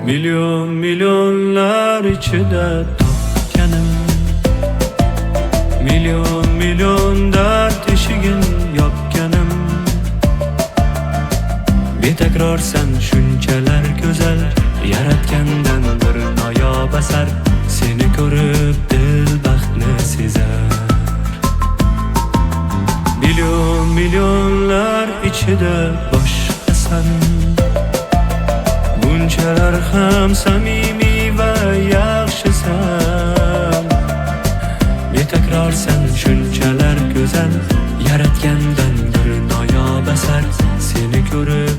Milyon milyonlar ichida topganim, milyon milyon dard eshigin yopganim. Betakrorsan shunchalar go'zal, yaratgandan bir noyob asar. Seni ko'rib dil baxtni sezar. Milyon milyonlar ichida boshqasan, bunchalar ham samimiy va yaxshisan. Betakrorsan shunchalar go'zal, yaratgandan bir noyob asar. Seni ko'rib